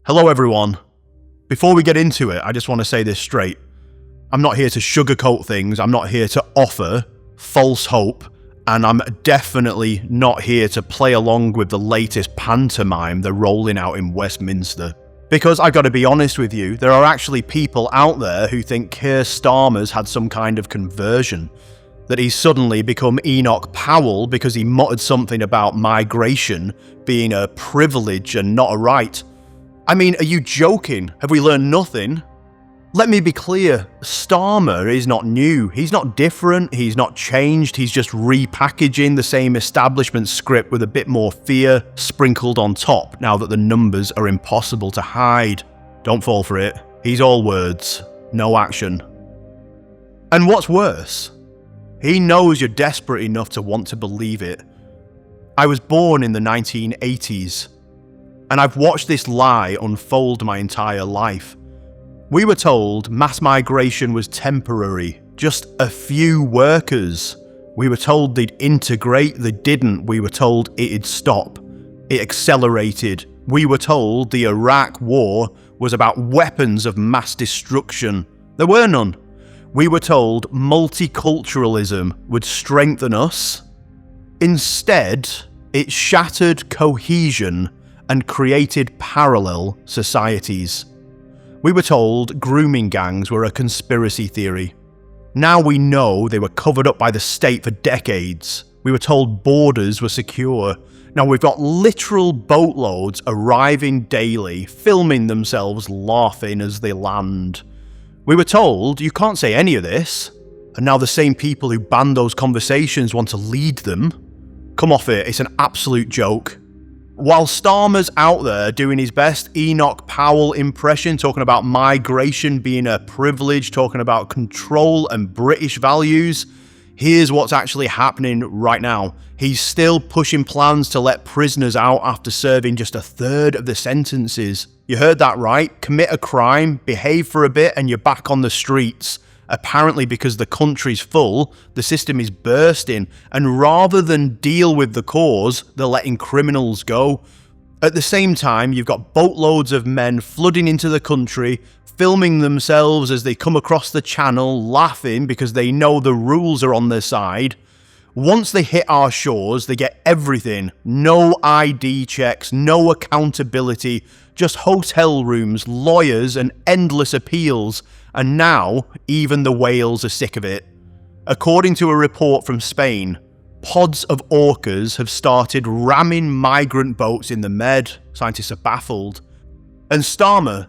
Hello everyone. Before we get into it, I just want to say this straight. I'm not here to sugarcoat things, I'm not here to offer false hope, and I'm definitely not here to play along with the latest pantomime they're rolling out in Westminster. Because I've got to be honest with you, there are actually people out there who think Keir Starmer's had some kind of conversion. That he's suddenly become Enoch Powell because he muttered something about migration being a privilege and not a right. I mean, are you joking? Have we learned nothing? Let me be clear, Starmer is not new, he's not different, he's not changed, he's just repackaging the same establishment script with a bit more fear sprinkled on top now that the numbers are impossible to hide. Don't fall for it, he's all words, no action. And what's worse, he knows you're desperate enough to want to believe it. I was born in the 1980s. And I've watched this lie unfold my entire life. We were told mass migration was temporary, just a few workers. We were told they'd integrate, they didn't. We were told it'd stop. It accelerated. We were told the Iraq war was about weapons of mass destruction. There were none. We were told multiculturalism would strengthen us. Instead, it shattered cohesion and created parallel societies. We were told grooming gangs were a conspiracy theory. Now we know they were covered up by the state for decades. We were told borders were secure. Now we've got literal boatloads arriving daily, filming themselves laughing as they land. We were told you can't say any of this, and now the same people who banned those conversations want to lead them. Come off it, it's an absolute joke. While Starmer's out there doing his best Enoch Powell impression, talking about migration being a privilege, talking about control and British values, here's what's actually happening right now. He's still pushing plans to let prisoners out after serving just a third of the sentences. You heard that right? Commit a crime, behave for a bit, and you're back on the streets. Apparently because the country's full, the system is bursting, and rather than deal with the cause, they're letting criminals go. At the same time, you've got boatloads of men flooding into the country, filming themselves as they come across the channel, laughing because they know the rules are on their side. Once they hit our shores, they get everything. No ID checks, no accountability, just hotel rooms, lawyers, and endless appeals. And now, even the whales are sick of it. According to a report from Spain, pods of orcas have started ramming migrant boats in the Med. Scientists are baffled. And Starmer,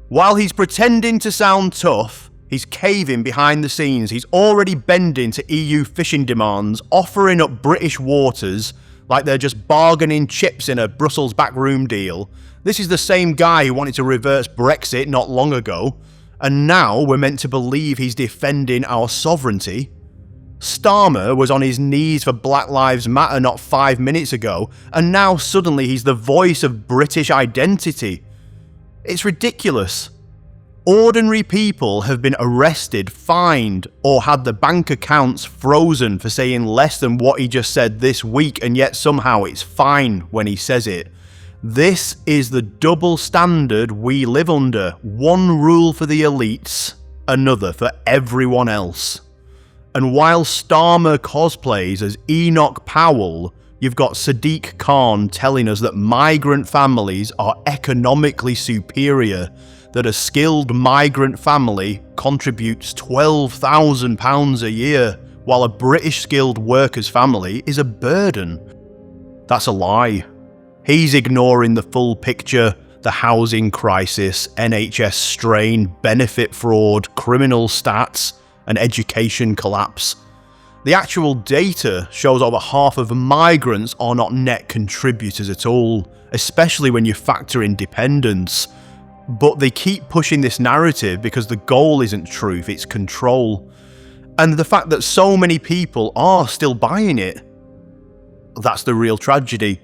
while he's pretending to sound tough, he's caving behind the scenes. He's already bending to EU fishing demands, offering up British waters like they're just bargaining chips in a Brussels backroom deal. This is the same guy who wanted to reverse Brexit not long ago. And now we're meant to believe he's defending our sovereignty. Starmer was on his knees for Black Lives Matter not 5 minutes ago, and now suddenly he's the voice of British identity. It's ridiculous. Ordinary people have been arrested, fined, or had their bank accounts frozen for saying less than what he just said this week, and yet somehow it's fine when he says it. This is the double standard we live under. One rule for the elites, another for everyone else. And while Starmer cosplays as Enoch Powell, you've got Sadiq Khan telling us that migrant families are economically superior, that a skilled migrant family contributes £12,000 a year, while a British skilled worker's family is a burden. That's a lie. He's ignoring the full picture, the housing crisis, NHS strain, benefit fraud, criminal stats, and education collapse. The actual data shows over half of migrants are not net contributors at all, especially when you factor in dependence. But they keep pushing this narrative because the goal isn't truth, it's control. And the fact that so many people are still buying it, that's the real tragedy.